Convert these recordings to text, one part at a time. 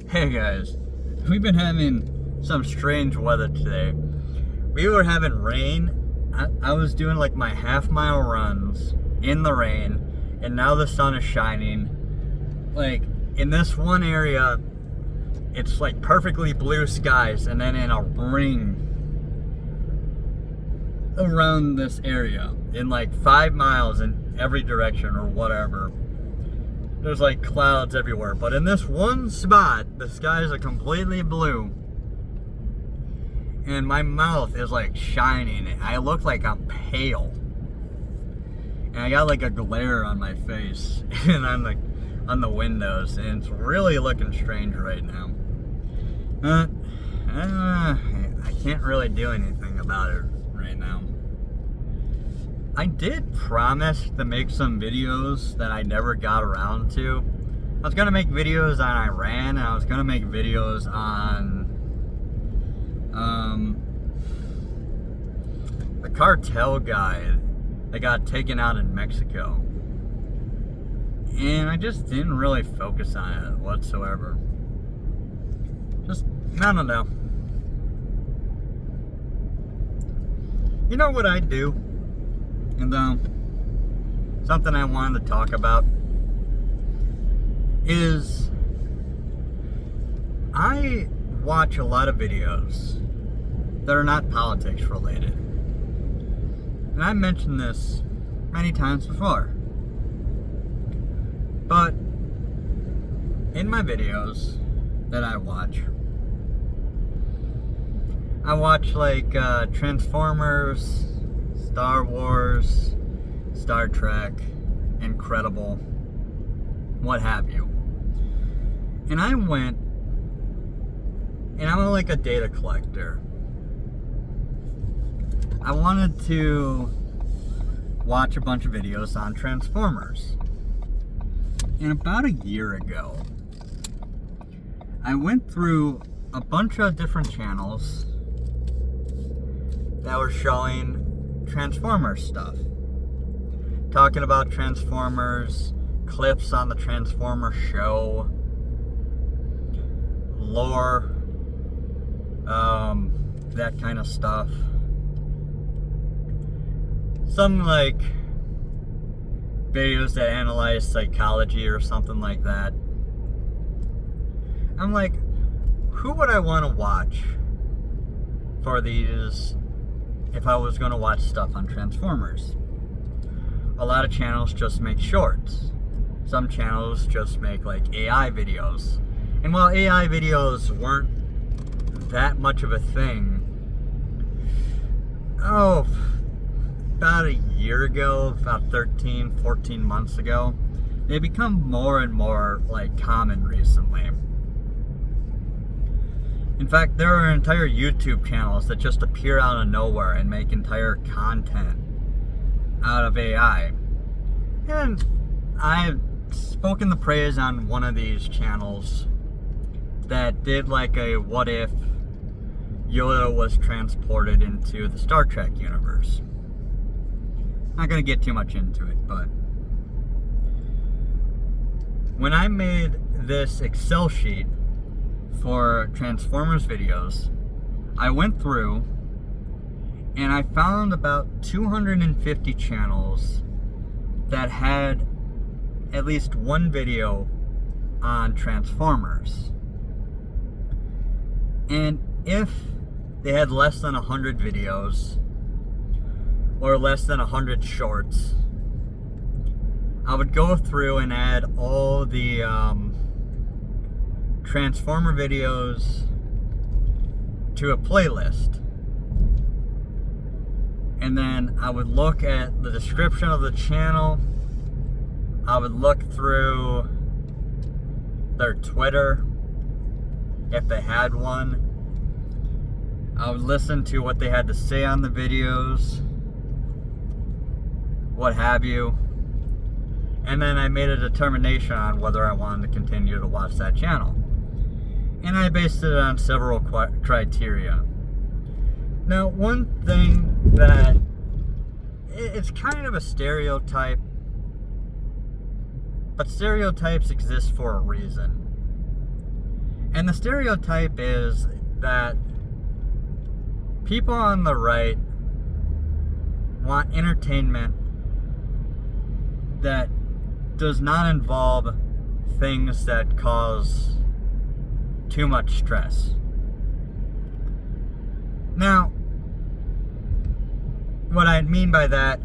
Hey guys, we've been having some strange weather today. We were having rain. I was doing like my half-mile runs in the rain, and now the sun is shining. Like in this one area, it's like perfectly blue skies, and then in a ring around this area, in like 5 miles in every direction or whatever. There's like clouds everywhere, but in this one spot, the skies are completely blue. And my mouth is like shining. I look like I'm pale. And I got like a glare on my face and on the windows, and it's really looking strange right now. I can't really do anything about it right now. I did promise to make some videos that I never got around to. I was gonna make videos on Iran, and I was gonna make videos on the cartel guy that got taken out in Mexico. And I just didn't really focus on it whatsoever. Just, I don't know. You know what I do? And something I wanted to talk about is I watch a lot of videos that are not politics related. And I mentioned this many times before. But in my videos that I watch like Transformers, Star Wars, Star Trek, Incredible, what have you. And I went, and I'm like a data collector. I wanted to watch a bunch of videos on Transformers. And about a year ago, I went through a bunch of different channels that were showing Transformers stuff, talking about Transformers, clips on the Transformers show, lore, that kind of stuff. Some like videos that analyze psychology or something like that. I'm like, who would I want to watch for these if I was going to watch stuff on Transformers? A lot of channels just make shorts. Some channels just make like AI videos. And while AI videos weren't that much of a thing, about a year ago, about 13, 14 months ago, they become more and more like common recently. In fact, there are entire YouTube channels that just appear out of nowhere and make entire content out of AI. And I've spoken the praise on one of these channels that did like a what if Yoda was transported into the Star Trek universe. Not gonna get too much into it, but when I made this Excel sheet for Transformers videos, I went through and I found about 250 channels that had at least one video on Transformers. And if they had less than 100 videos or less than 100 shorts, I would go through and add all the Transformer videos to a playlist. And then I would look at the description of the channel. I would look through their Twitter, if they had one. I would listen to what they had to say on the videos, what have you. And then I made a determination on whether I wanted to continue to watch that channel. And I based it on several criteria. Now, one thing that, it's kind of a stereotype, but stereotypes exist for a reason. And the stereotype is that people on the right want entertainment that does not involve things that cause too much stress. Now, what I mean by that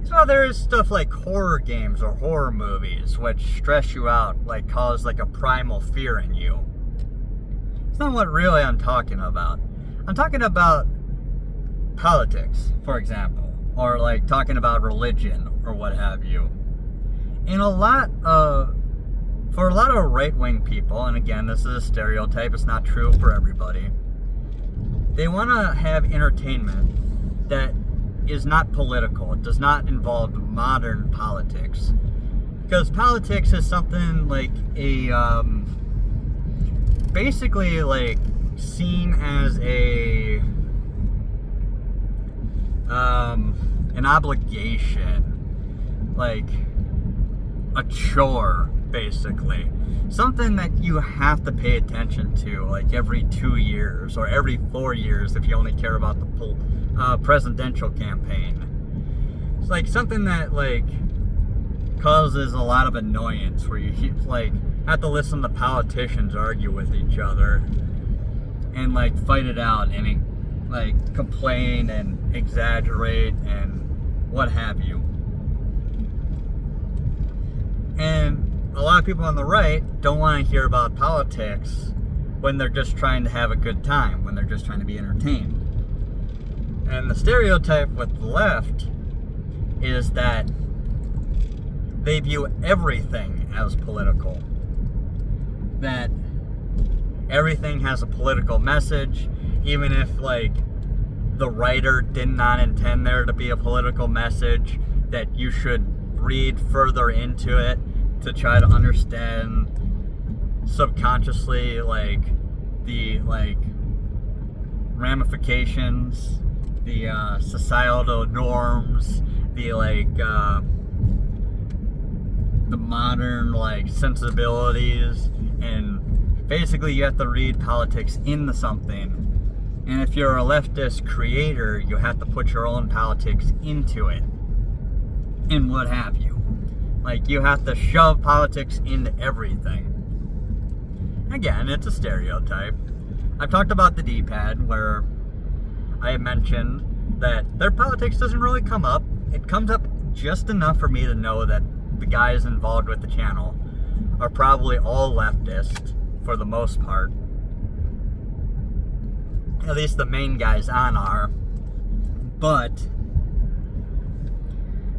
is, well, there is stuff like horror games or horror movies which stress you out, like cause like a primal fear in you. It's not what really I'm talking about. I'm talking about politics, for example, or like talking about religion or what have you. For a lot of right-wing people, and again, this is a stereotype, it's not true for everybody, they want to have entertainment that is not political. It does not involve modern politics. Because politics is something like basically like seen as an obligation, like a chore, basically. Something that you have to pay attention to, like every 2 years or every 4 years if you only care about the presidential campaign. It's like something that like causes a lot of annoyance, where you like have to listen to politicians argue with each other and like fight it out and like complain and exaggerate and what have you. And a lot of people on the right don't want to hear about politics when they're just trying to have a good time, when they're just trying to be entertained. And the stereotype with the left is that they view everything as political. That everything has a political message, even if like the writer did not intend there to be a political message, that you should read further into it to try to understand subconsciously like the like ramifications, the societal norms, the like the modern like sensibilities, and basically you have to read politics into something. And if you're a leftist creator, you have to put your own politics into it and what have you. Like, you have to shove politics into everything. Again, it's a stereotype. I've talked about the D-pad, where I have mentioned that their politics doesn't really come up. It comes up just enough for me to know that the guys involved with the channel are probably all leftist for the most part. At least the main guys on are. But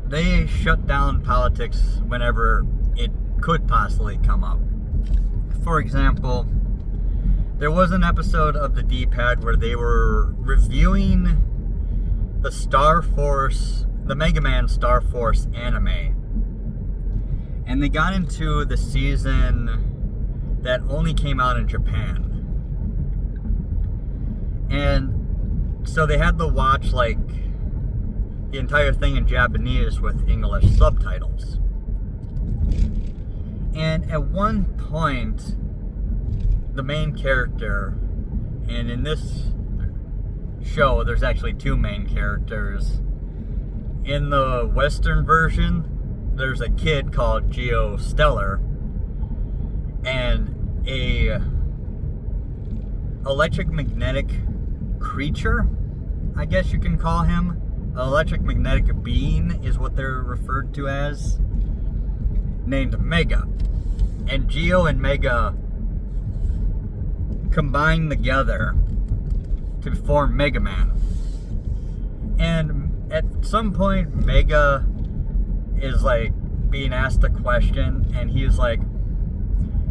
they shut down politics whenever it could possibly come up. For example, there was an episode of the D-pad where they were reviewing the Star Force, the Mega Man Star Force anime. And they got into the season that only came out in Japan. And so they had to watch like the entire thing in Japanese with English subtitles. And at one point, the main character, and in this show there's actually two main characters. In the Western version, there's a kid called Geo Stellar, and a electromagnetic creature, I guess you can call him. An electromagnetic being is what they're referred to as, named Mega. And Geo and Mega combine together to form Mega Man. And at some point, Mega is like being asked a question, and he's like,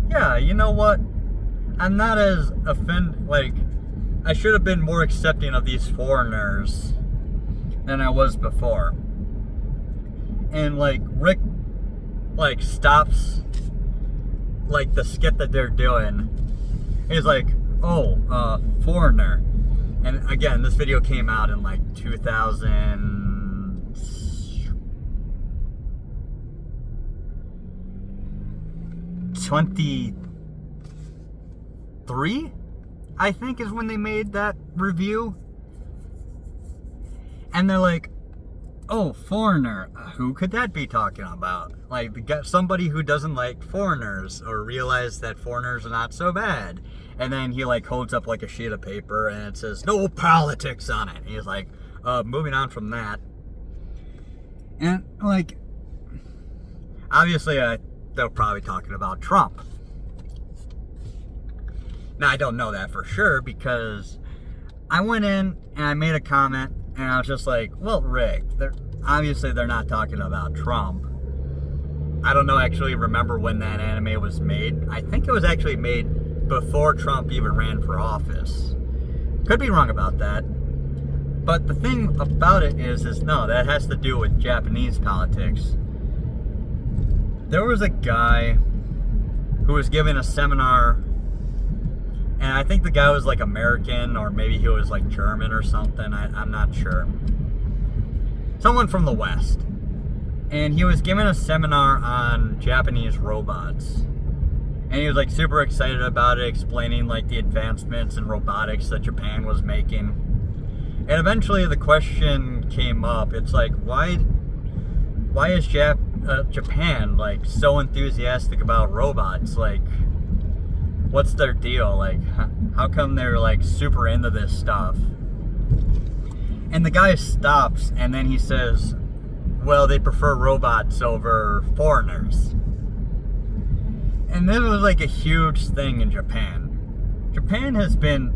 yeah, you know what? I'm not as like, I should have been more accepting of these foreigners than I was before. And like Rick like stops like the skit that they're doing. He's like, oh, foreigner. And again, this video came out in like 2020 3, I think, is when they made that review. And they're like, oh, foreigner, who could that be talking about? Like, somebody who doesn't like foreigners or realize that foreigners are not so bad. And then he, like, holds up, like, a sheet of paper and it says, no politics on it. And he's like, moving on from that. And, like, obviously, they're probably talking about Trump. Now, I don't know that for sure because I went in and I made a comment and I was just like, well, Rick, obviously they're not talking about Trump. I don't know, actually remember when that anime was made. I think it was actually made before Trump even ran for office. Could be wrong about that. But the thing about it is no, that has to do with Japanese politics. There was a guy who was giving a seminar, and I think the guy was like American, or maybe he was like German or something. I'm not sure. Someone from the West. And he was giving a seminar on Japanese robots. And he was like super excited about it, explaining like the advancements in robotics that Japan was making. And eventually the question came up. It's like, why is Japan like so enthusiastic about robots? Like, what's their deal? Like, how come they're like super into this stuff? And the guy stops and then he says, well, they prefer robots over foreigners. And this was like a huge thing in Japan. Japan has been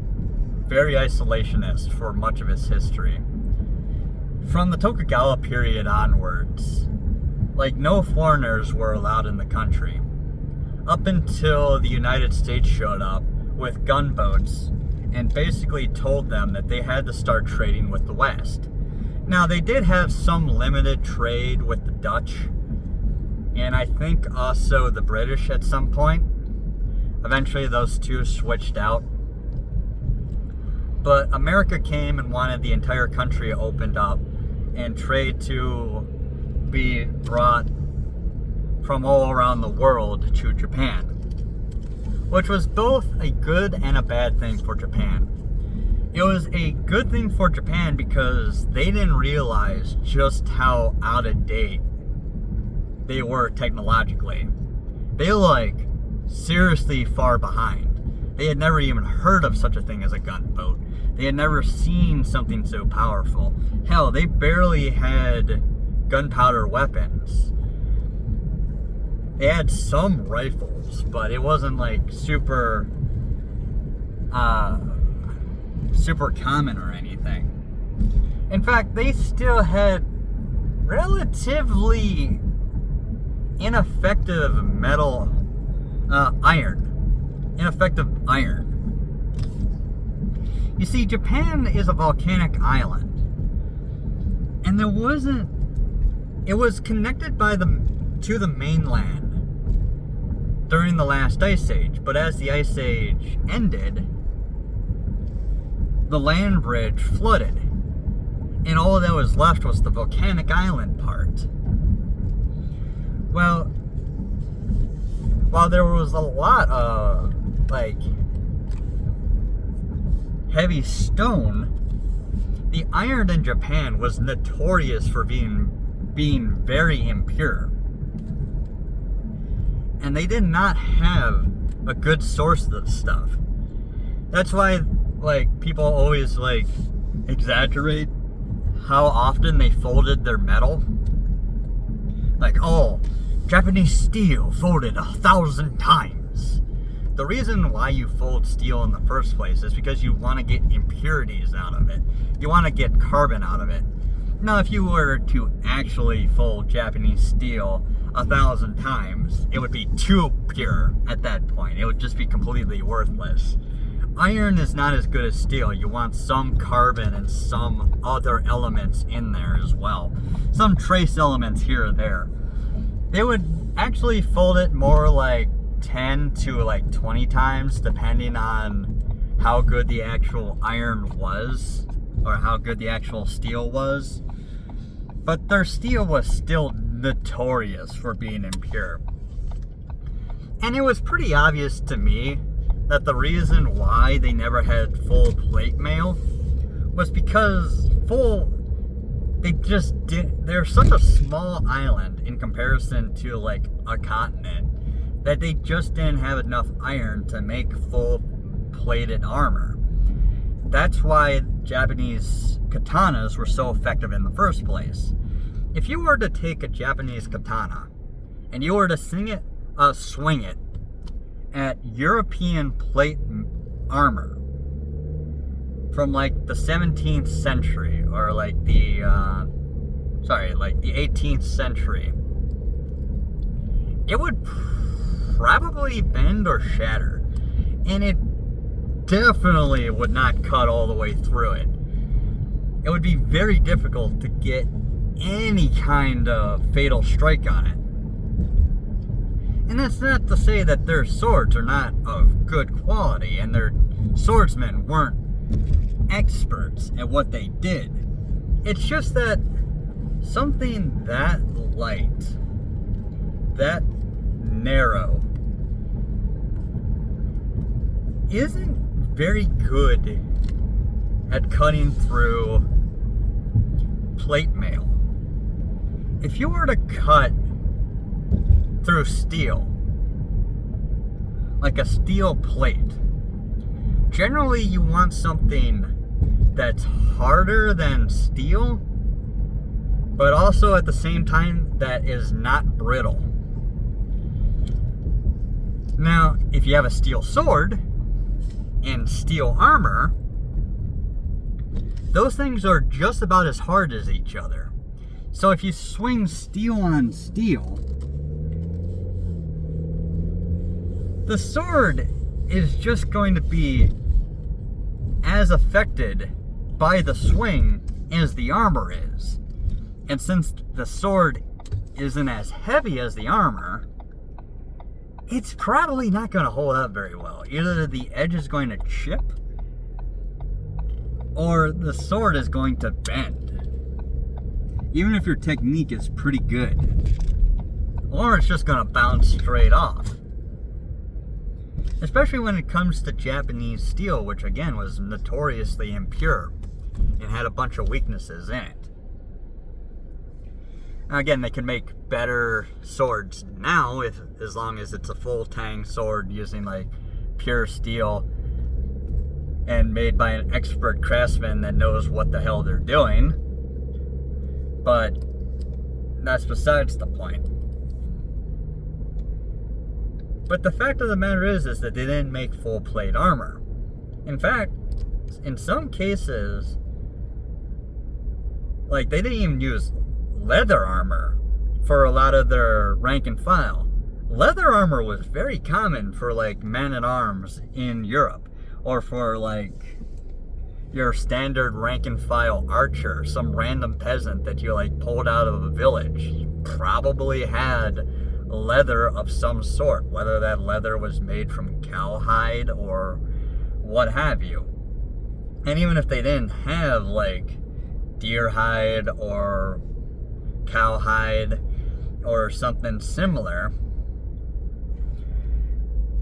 very isolationist for much of its history. From the Tokugawa period onwards, like, no foreigners were allowed in the country. Up until the United States showed up with gunboats and basically told them that they had to start trading with the West. Now, they did have some limited trade with the Dutch, and I think also the British at some point. Eventually, those two switched out. But America came and wanted the entire country opened up and trade to be brought from all around the world to Japan, which was both a good and a bad thing for Japan. It was a good thing for Japan because they didn't realize just how out of date they were technologically. They were like seriously far behind. They had never even heard of such a thing as a gunboat. They had never seen something so powerful. Hell, they barely had gunpowder weapons. They had some rifles, but it wasn't like super common or anything. In fact, they still had relatively ineffective ineffective iron. You see, Japan is a volcanic island, and it was connected to the mainland during the last ice age, but as the ice age ended, the land bridge flooded, and all that was left was the volcanic island part. Well, while there was a lot of like heavy stone, the iron in Japan was notorious for being very impure. And they did not have a good source of this stuff. That's why, like, people always, like, exaggerate how often they folded their metal. Like, oh, Japanese steel folded 1,000 times. The reason why you fold steel in the first place is because you want to get impurities out of it. You want to get carbon out of it. Now, if you were to actually fold Japanese steel 1,000 times, it would be too pure at that point. It would just be completely worthless. Iron is not as good as steel. You want some carbon and some other elements in there as well. Some trace elements here or there. They would actually fold it more like 10 to like 20 times, depending on how good the actual iron was, or how good the actual steel was. But their steel was still notorious for being impure. And it was pretty obvious to me that the reason why they never had full plate mail was because they're such a small island in comparison to like a continent that they just didn't have enough iron to make full plated armor. That's why Japanese katanas were so effective in the first place. If you were to take a Japanese katana and you were to swing it at European plate armor from like the 17th century or like the 18th century, it would probably bend or shatter, and it definitely would not cut all the way through it. It would be very difficult to get any kind of fatal strike on it. And that's not to say that their swords are not of good quality and their swordsmen weren't experts at what they did. It's just that something that light, that narrow, isn't very good at cutting through plate mail. If you were to cut through steel, like a steel plate, generally you want something that's harder than steel, but also at the same time that is not brittle. Now, if you have a steel sword and steel armor, those things are just about as hard as each other. So if you swing steel on steel, the sword is just going to be as affected by the swing as the armor is. And since the sword isn't as heavy as the armor, it's probably not going to hold up very well. Either the edge is going to chip, or the sword is going to bend. Even if your technique is pretty good. Or it's just going to bounce straight off. Especially when it comes to Japanese steel, which again was notoriously impure and had a bunch of weaknesses in it. Now again, they can make better swords now, as long as it's a full tang sword using like pure steel and made by an expert craftsman that knows what the hell they're doing. But that's besides the point. But the fact of the matter is that they didn't make full plate armor. In fact, in some cases, like they didn't even use leather armor for a lot of their rank and file. Leather armor was very common for like men-at-arms in Europe, or for like your standard rank and file archer, some random peasant that you like pulled out of a village. Probably had leather of some sort, whether that leather was made from cowhide or what have you. And even if they didn't have like deer hide or cowhide or something similar,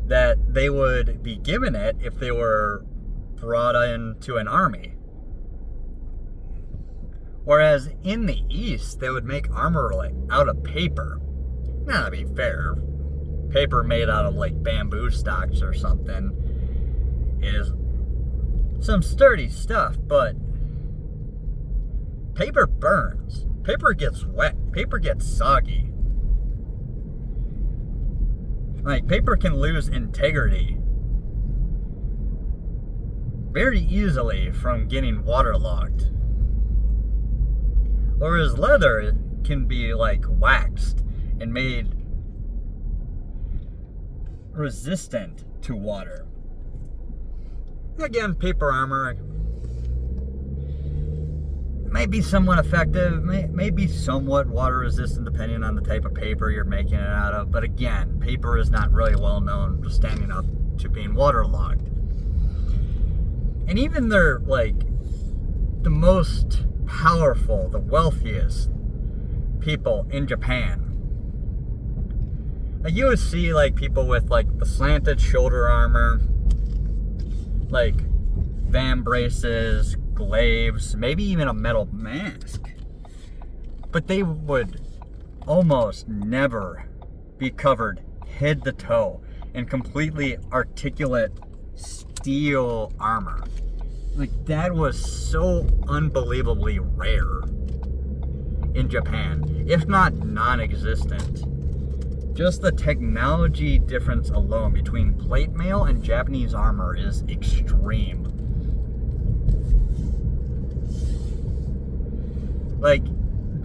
that they would be given it if they were brought into an army. Whereas in the East, they would make armor like out of paper. Now, to be fair, paper made out of like bamboo stalks or something is some sturdy stuff, but paper burns. Paper gets wet. Paper gets soggy. Like, paper can lose integrity very easily from getting waterlogged. Whereas leather can be like waxed and made resistant to water. Again, paper armor may be somewhat effective, may be somewhat water resistant depending on the type of paper you're making it out of, but again, paper is not really well known for standing up to being waterlogged. And even they're like the most powerful, the wealthiest people in Japan, like you would see like people with like the slanted shoulder armor like vambraces, glaives, maybe even a metal mask. But they would almost never be covered head to toe in completely articulate steel armor. Like, that was so unbelievably rare in Japan, if not non-existent. Just the technology difference alone between plate mail and Japanese armor is extreme. Like,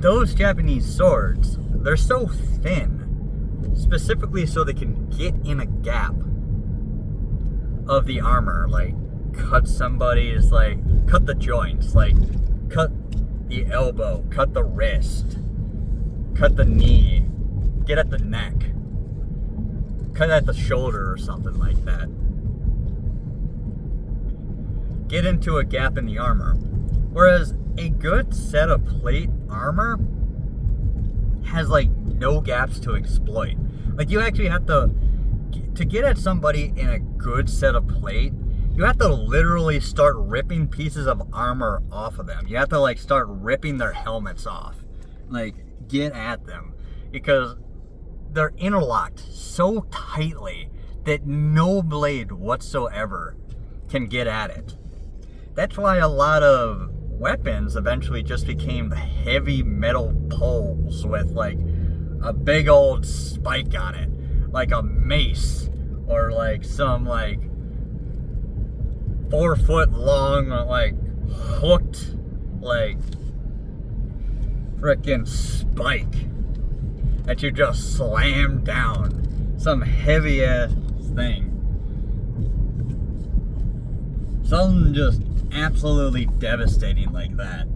those Japanese swords, they're so thin, specifically so they can get in a gap of the armor, like cut somebody's, like cut the joints, like cut the elbow, cut the wrist, cut the knee, get at the neck, cut at the shoulder or something like that. Get into a gap in the armor. Whereas a good set of plate armor has like no gaps to exploit. Like, you actually have to get at somebody in a good set of plate, you have to literally start ripping pieces of armor off of them. You have to like start ripping their helmets off. Like, get at them. Because they're interlocked so tightly that no blade whatsoever can get at it. That's why a lot of weapons eventually just became heavy metal poles with like a big old spike on it, like a mace, or like some like 4 foot long like hooked like frickin' spike that you just slam down, some heavy ass thing, something just absolutely devastating like that.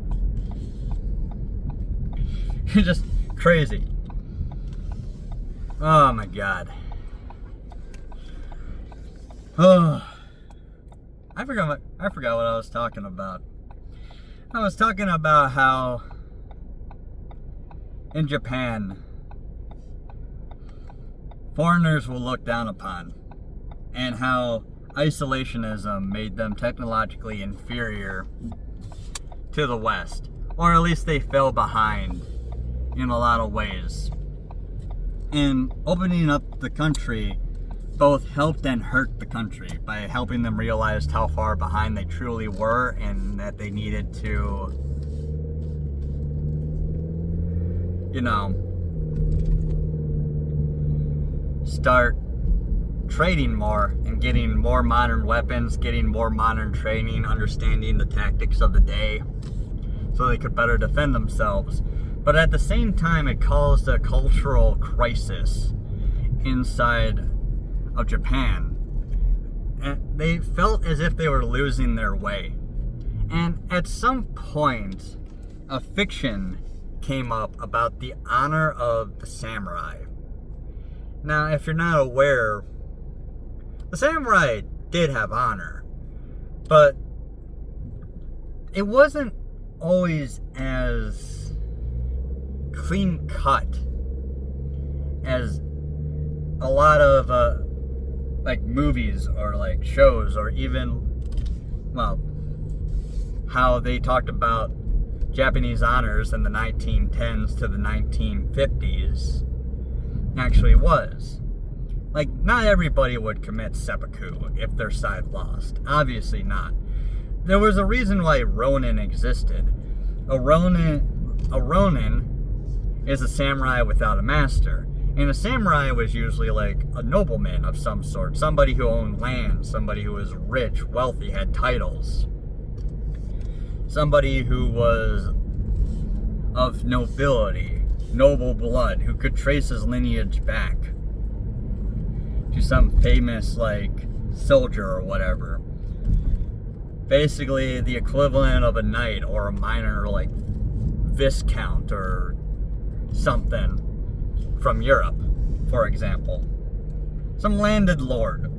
Just crazy. Oh my god. Oh, I forgot what I was talking about. I was talking about how in Japan foreigners will look down upon, and how isolationism made them technologically inferior to the West, or at least they fell behind in a lot of ways. And opening up the country both helped and hurt the country by helping them realize how far behind they truly were, and that they needed to, you know, start trading more and getting more modern weapons, getting more modern training, understanding the tactics of the day so they could better defend themselves. But at the same time, it caused a cultural crisis inside of Japan. And they felt as if they were losing their way. And at some point, a fiction came up about the honor of the samurai. Now, if you're not aware, the samurai did have honor, but it wasn't always as clean cut as a lot of like movies or like shows, or even, well, how they talked about Japanese honors in the 1910s to the 1950s actually was. Like, not everybody would commit seppuku if their side lost. Obviously not. There was a reason why Ronin existed. A Ronin is a samurai without a master. And a samurai was usually like a nobleman of some sort. Somebody who owned land. Somebody who was rich, wealthy, had titles. Somebody who was of nobility, noble blood, who could trace his lineage back to some famous like soldier or whatever. Basically the equivalent of a knight or a minor like viscount or something from Europe, for example. Some landed lord.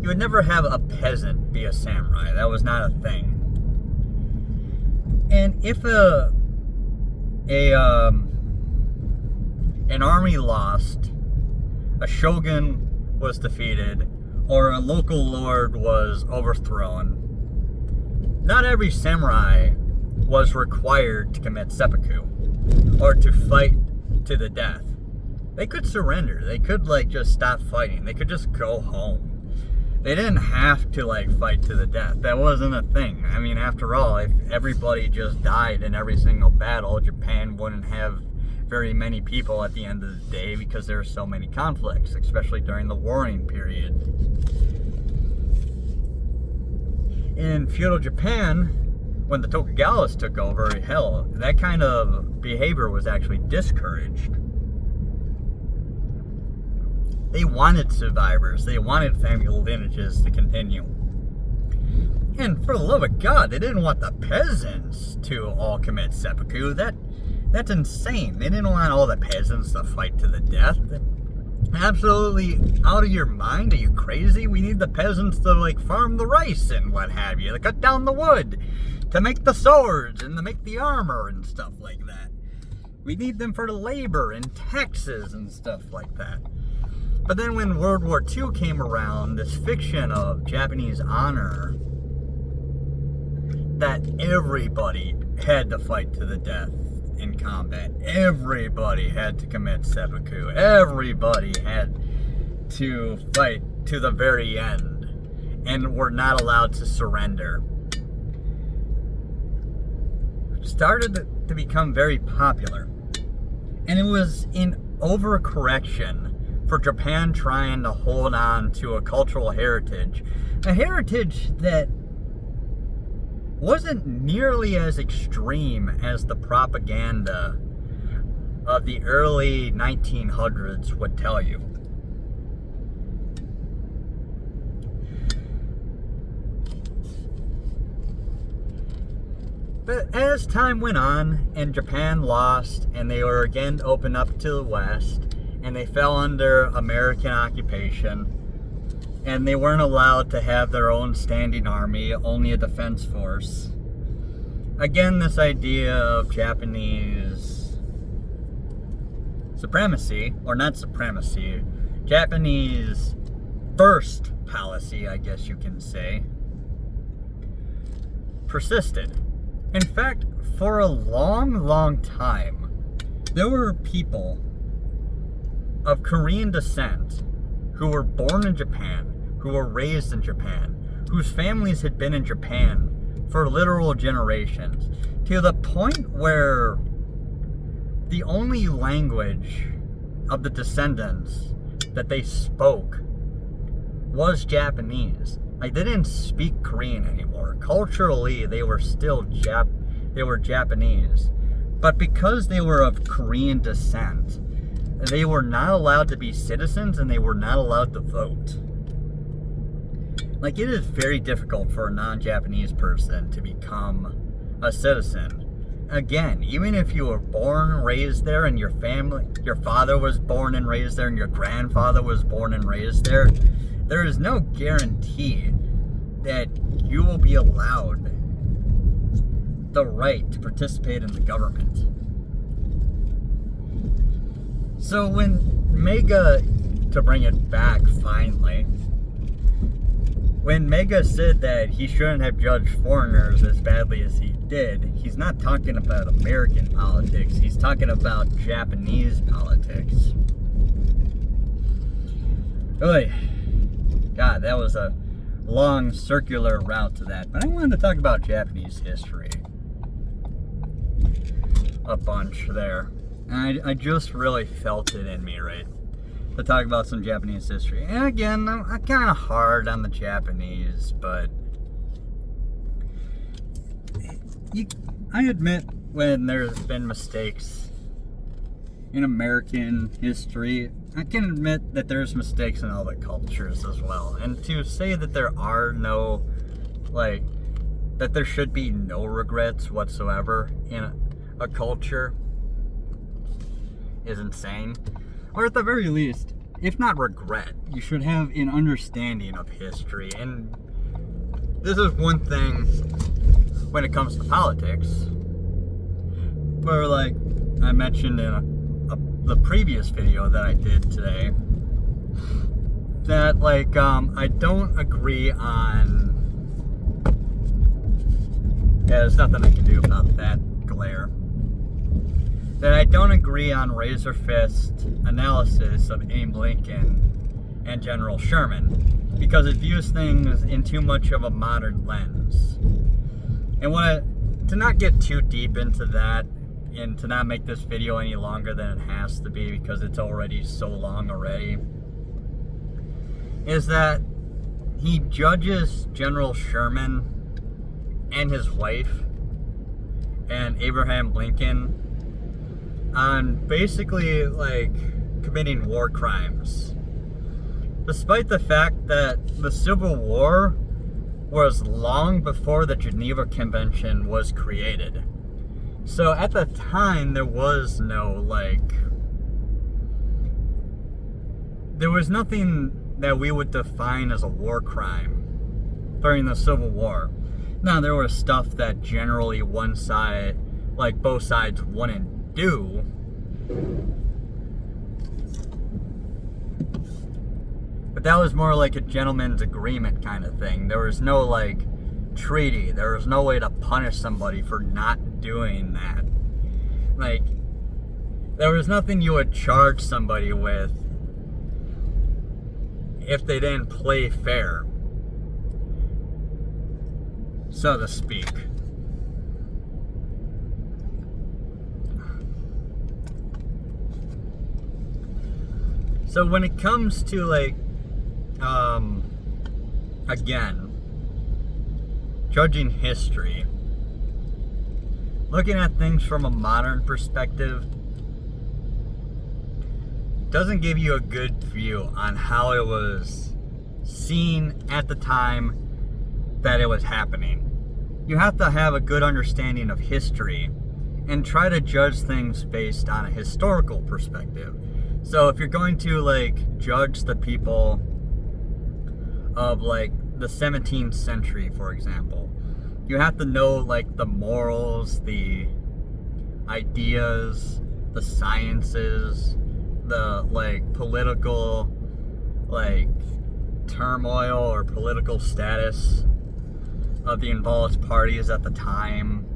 You would never have a peasant be a samurai. That was not a thing. And if an army lost, a shogun was defeated, or a local lord was overthrown, not every samurai was required to commit seppuku or to fight to the death. They could surrender. They could just stop fighting. They could just go home. They didn't have to fight to the death. That wasn't a thing. I mean, after all, if everybody just died in every single battle, Japan wouldn't have very many people at the end of the day because there are so many conflicts, especially during the warring period. In feudal Japan, when the Tokugawas took over, hell, that kind of behavior was actually discouraged. They wanted survivors. They wanted family lineages to continue. And for the love of God, they didn't want the peasants to all commit seppuku. That's insane. They didn't want all the peasants to fight to the death. Absolutely out of your mind? Are you crazy? We need the peasants to farm the rice and what have you, to cut down the wood, to make the swords and to make the armor and stuff like that. We need them for the labor and taxes and stuff like that. But then when World War II came around, this fiction of Japanese honor that everybody had to fight to the death in combat. Everybody had to commit seppuku. Everybody had to fight to the very end and were not allowed to surrender. It started to become very popular. And it was in overcorrection for Japan trying to hold on to a cultural heritage. A heritage that wasn't nearly as extreme as the propaganda of the early 1900s would tell you. But as time went on and Japan lost and they were again opened up to the West and they fell under American occupation and they weren't allowed to have their own standing army, only a defense force. Again, this idea of Japanese supremacy, or not supremacy, Japanese first policy, I guess you can say, persisted. In fact, for a long time, there were people of Korean descent who were born in Japan, who were raised in Japan, whose families had been in Japan for literal generations, to the point where the only language of the descendants that they spoke was Japanese. They didn't speak Korean anymore. Culturally, they were still Japanese. But because they were of Korean descent, they were not allowed to be citizens and they were not allowed to vote. It is very difficult for a non-Japanese person to become a citizen. Again, even if you were born and raised there and your father was born and raised there and your grandfather was born and raised there, there is no guarantee that you will be allowed the right to participate in the government. So when Mega, to bring it back finally, when Mega said that he shouldn't have judged foreigners as badly as he did, he's not talking about American politics, he's talking about Japanese politics. Oy. God, that was a long circular route to that, but I wanted to talk about Japanese history a bunch there. And I just really felt it in me, right, to talk about some Japanese history. And again, I'm kind of hard on the Japanese, but I admit when there's been mistakes in American history, I can admit that there's mistakes in other cultures as well. And to say that there are no, that there should be no regrets whatsoever in a culture is insane. Or at the very least, if not regret, you should have an understanding of history. And this is one thing when it comes to politics, where I mentioned in the previous video that I did today, that, like, I don't agree on... Yeah, there's nothing I can do about that glare. That I don't agree on razor fist analysis of Abe Lincoln and General Sherman, because it views things in too much of a modern lens. And to not get too deep into that, and to not make this video any longer than it has to be, because it's already so long already, is that he judges General Sherman and his wife and Abraham Lincoln on basically, like, committing war crimes, despite the fact that the Civil War was long before the Geneva Convention was created. So at the time, there was no, like, there was nothing that we would define as a war crime during the Civil War. Now, there was stuff that generally one side, like both sides, wouldn't do. But that was more like a gentleman's agreement kind of thing. There was no, like, treaty. There was no way to punish somebody for not doing that. Like, there was nothing you would charge somebody with if they didn't play fair, so to speak. So when it comes to, like, again, judging history, looking at things from a modern perspective doesn't give you a good view on how it was seen at the time that it was happening. You have to have a good understanding of history and try to judge things based on a historical perspective. So if you're going to, like, judge the people of, like, the 17th century, for example, you have to know, like, the morals, the ideas, the sciences, the, like, political, like, turmoil or political status of the involved parties at the time.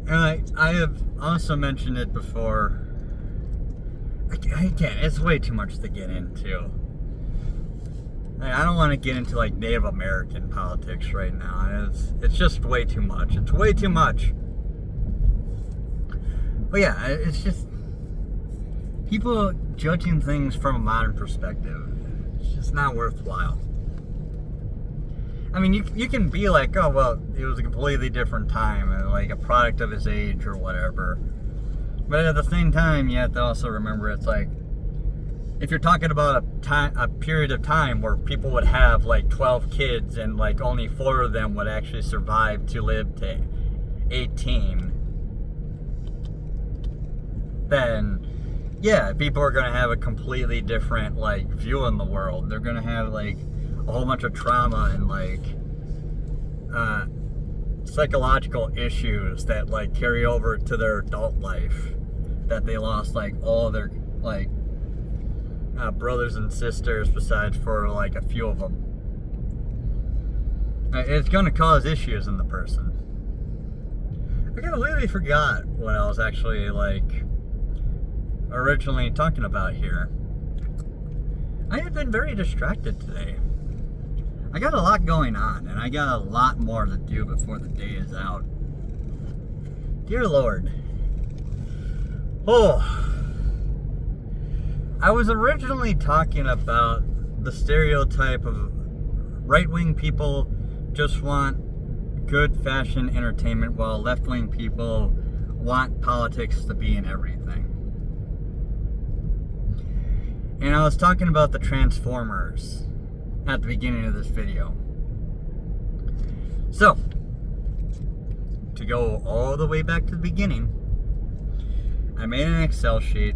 And I have also mentioned it before. I can't, it's way too much to get into. I don't want to get into, like, Native American politics right now. It's just way too much. It's way too much. But yeah, it's just people judging things from a modern perspective. It's just not worthwhile. I mean, you can be like, oh, well, it was a completely different time, and, like, a product of his age or whatever. But at the same time, you have to also remember, it's like, if you're talking about a period of time where people would have, like, 12 kids and, like, only 4 of them would actually survive to live to 18, then, yeah, people are going to have a completely different, like, view in the world. They're going to have, like, a whole bunch of trauma and, like, psychological issues that, like, carry over to their adult life, that they lost, like, all their, like, brothers and sisters besides for, like, a few of them. It's going to cause issues in the person. I completely forgot what I was actually, like, originally talking about here. I have been very distracted today. I got a lot going on, and I got a lot more to do before the day is out. Dear Lord. Oh. I was originally talking about the stereotype of right-wing people just want good fashion entertainment, while left-wing people want politics to be in everything. And I was talking about the Transformers at the beginning of this video. So, to go all the way back to the beginning, I made an Excel sheet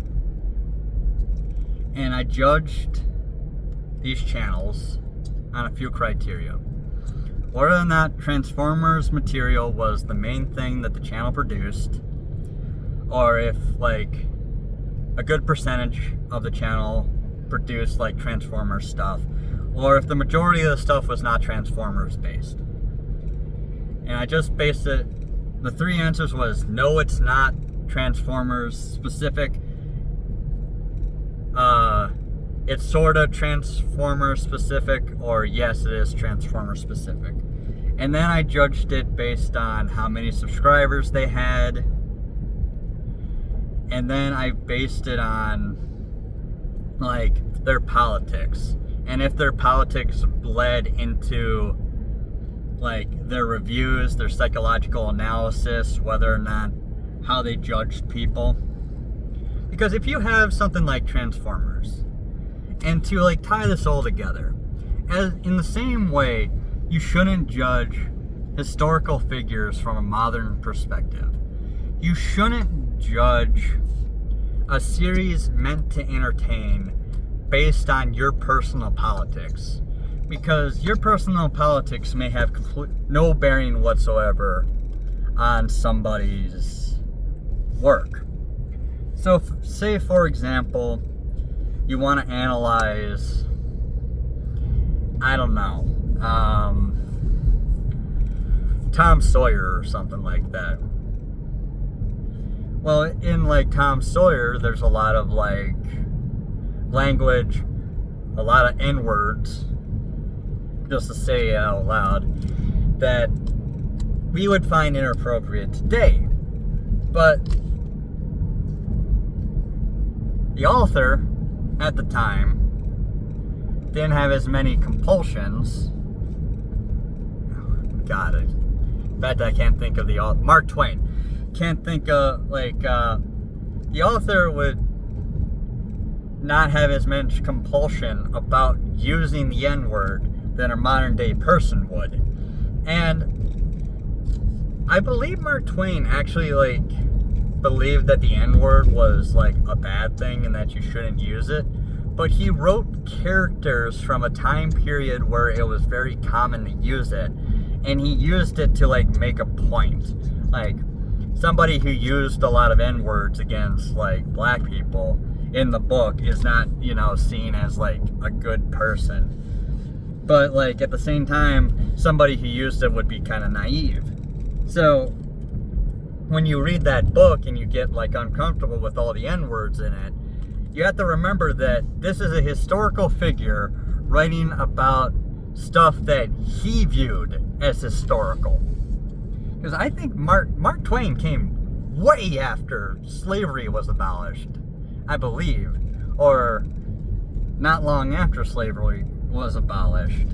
and I judged these channels on a few criteria. Whether or not Transformers material was the main thing that the channel produced, or if, like, a good percentage of the channel produced like Transformers stuff, or if the majority of the stuff was not Transformers based. And I just based it, the three answers was no, it's not Transformers specific. It's sort of Transformers specific, or yes, it is Transformers specific. And then I judged it based on how many subscribers they had. And then I based it on like their politics. And if their politics bled into like their reviews, their psychological analysis, whether or not how they judged people. Because if you have something like Transformers, and to like tie this all together, as in the same way, you shouldn't judge historical figures from a modern perspective. You shouldn't judge a series meant to entertain based on your personal politics, because your personal politics may have no bearing whatsoever on somebody's work. So, say for example, you want to analyze, I don't know, Tom Sawyer or something like that. Well, in like Tom Sawyer, there's a lot of like language, a lot of N-words, just to say it out loud, that we would find inappropriate today. But the author at the time didn't have as many compulsions. God, in fact, I can't think of the author. Mark Twain. Can't think of, like, the author would not have as much compulsion about using the N-word than a modern day person would. And I believe Mark Twain actually, like, believed that the N-word was, like, a bad thing and that you shouldn't use it. But he wrote characters from a time period where it was very common to use it. And he used it to, like, make a point. Like, somebody who used a lot of N-words against, like, black people in the book is not, you know, seen as, like, a good person. But, like, at the same time, somebody who used it would be kind of naive. So, when you read that book and you get, like, uncomfortable with all the N-words in it, you have to remember that this is a historical figure writing about stuff that he viewed as historical. Because I think Mark Twain came way after slavery was abolished, I believe. Or not long after slavery was abolished.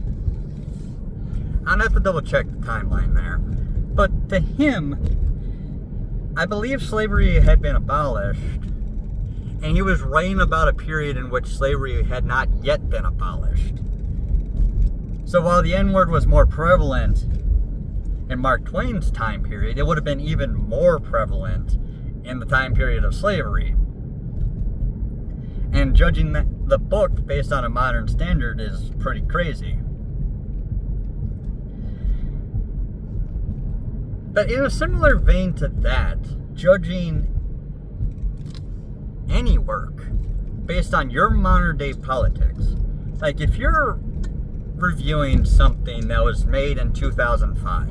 I'd have to double check the timeline there. But to him, I believe slavery had been abolished, and he was writing about a period in which slavery had not yet been abolished. So while the N-word was more prevalent in Mark Twain's time period, it would have been even more prevalent in the time period of slavery. And judging the book based on a modern standard is pretty crazy. But in a similar vein to that, judging any work based on your modern day politics, like if you're reviewing something that was made in 2005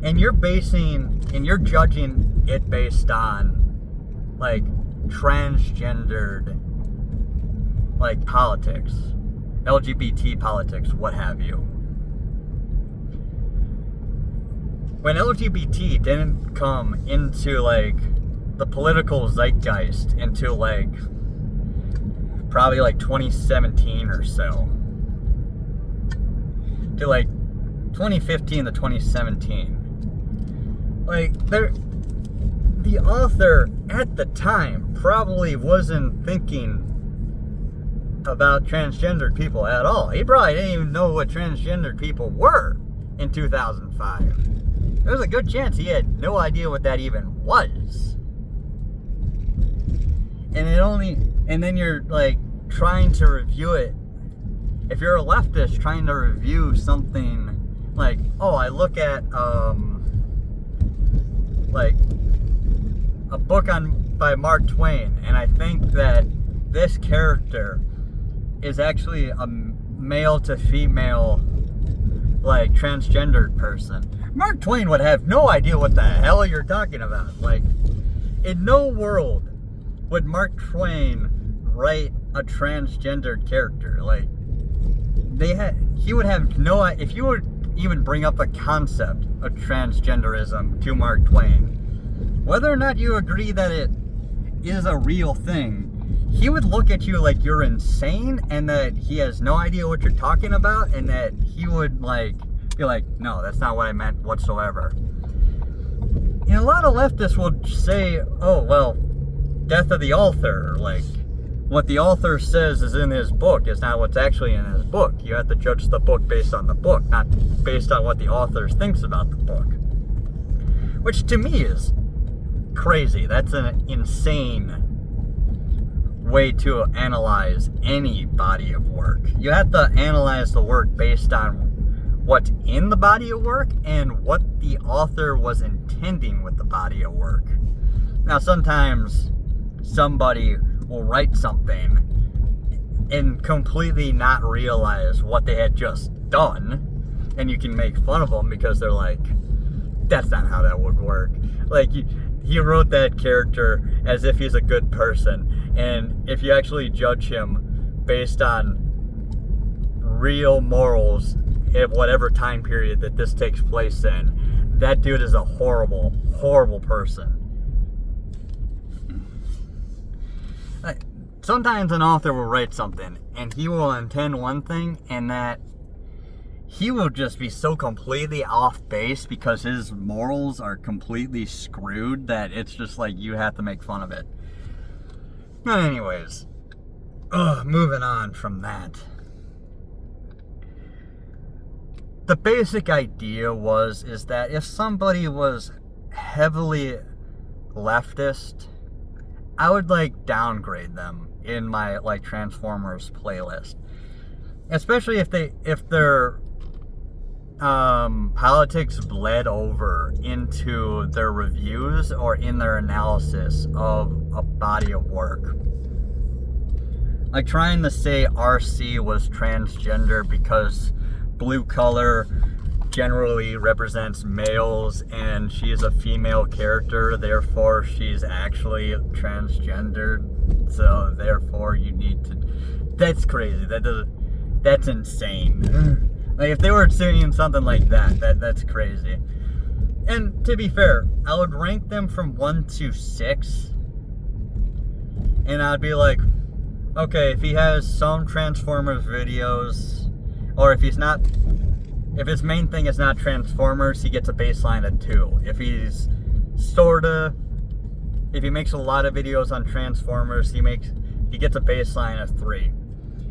and you're judging it based on like transgendered like politics, LGBT politics, what have you. When LGBT didn't come into like the political zeitgeist into like probably like 2017 or so, to like 2015 to 2017, like the author at the time probably wasn't thinking about transgendered people at all. He probably didn't even know what transgendered people were in 2005. There's a good chance he had no idea what that even was. And then you're like trying to review it. If you're a leftist trying to review something like, oh, I look at like a book on by Mark Twain, and I think that this character is actually a male to female, like, transgendered person. Mark Twain would have no idea what the hell you're talking about. Like, in no world would Mark Twain write a transgendered character. Like, he would have no, if you would even bring up the concept of transgenderism to Mark Twain, whether or not you agree that it is a real thing, he would look at you like you're insane and that he has no idea what you're talking about, and that he would like be like, no, that's not what I meant whatsoever. And a lot of leftists will say, oh, well, death of the author, like, what the author says is in his book is not what's actually in his book. You have to judge the book based on the book, not based on what the author thinks about the book. Which to me is crazy. That's an insane way to analyze any body of work. You have to analyze the work based on what's in the body of work and what the author was intending with the body of work. Now, sometimes somebody will write something and completely not realize what they had just done, and you can make fun of them because they're like, that's not how that would work. Like, he wrote that character as if he's a good person, and if you actually judge him based on real morals of whatever time period that this takes place in, that dude is a horrible, horrible person. Sometimes an author will write something and he will intend one thing, and that he will just be so completely off base because his morals are completely screwed that it's just like you have to make fun of it. But anyways, moving on from that. The basic idea is that if somebody was heavily leftist, I would like downgrade them in my like Transformers playlist, especially if their politics bled over into their reviews or in their analysis of a body of work. Like trying to say RC was transgender because blue color generally represents males and she's a female character, therefore she's actually transgendered, so therefore you need to, that's crazy. That's insane. Like if they were saying something like that's crazy. And to be fair, I would rank them from 1 to 6, and I'd be like, okay, if he has some Transformers videos, or if his main thing is not Transformers, he gets a baseline of 2. If he makes a lot of videos on Transformers, he gets a baseline of 3.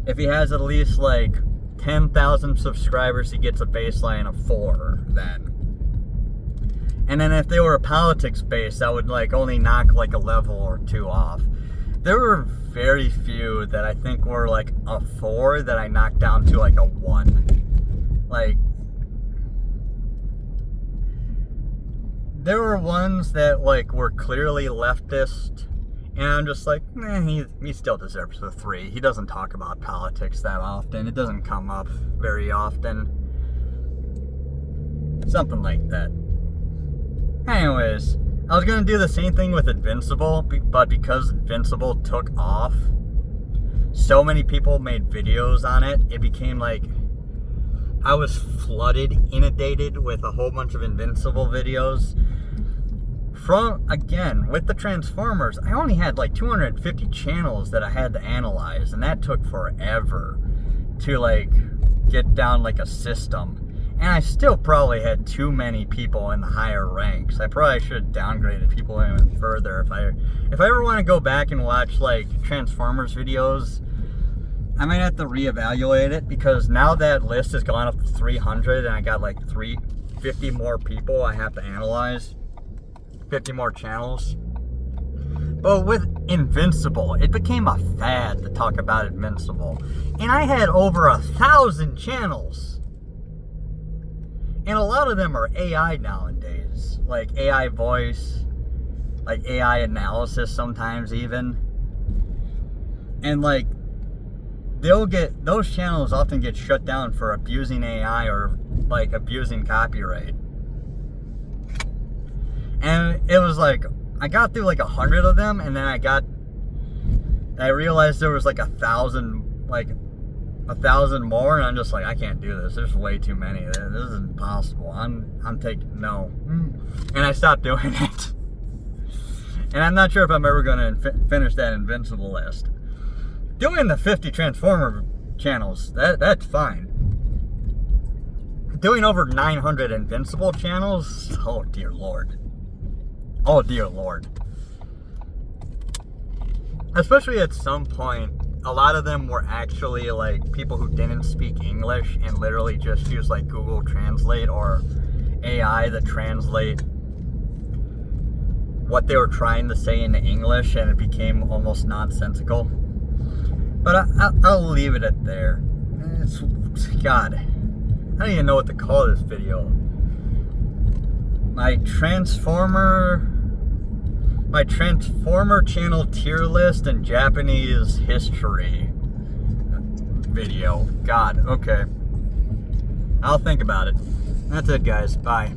If he has at least like 10,000 subscribers, he gets a baseline of 4 then. And then if they were politics based, I would like only knock like a level or 2 off. There were very few that I think were like a 4 that I knocked down to like a 1. Like, there were ones that like were clearly leftist, and I'm just like, he still deserves a 3. He doesn't talk about politics that often. It doesn't come up very often. Something like that. Anyways, I was gonna do the same thing with Invincible, but because Invincible took off, so many people made videos on it, it became like I was inundated with a whole bunch of Invincible videos. With the Transformers, I only had like 250 channels that I had to analyze, and that took forever to like get down like a system. And I still probably had too many people in the higher ranks. I probably should have downgraded people even further. If I ever want to go back and watch like Transformers videos, I might have to reevaluate it, because now that list has gone up to 300 and I got like 50 more people I have to analyze, 50 more channels. But with Invincible, it became a fad to talk about Invincible, and I had over 1,000 channels. And a lot of them are AI nowadays, like AI voice, like AI analysis sometimes even. And like those channels often get shut down for abusing AI or like abusing copyright. And it was like I got through like 100 of them, and then I realized there was like 1,000 more, and I'm just like, I can't do this. There's way too many. This is impossible. I'm taking no, and I stopped doing it. And I'm not sure if I'm ever going to finish that Invincible list. Doing the 50 Transformer channels, that's fine. Doing over 900 Invincible channels, oh dear Lord. Oh dear Lord. Especially at some point, a lot of them were actually like people who didn't speak English and literally just used like Google Translate or AI to translate what they were trying to say into English, and it became almost nonsensical. But I'll leave it at there. It's, God, I don't even know what to call this video. My Transformer channel tier list and Japanese history video. God, okay. I'll think about it. That's it, guys. Bye.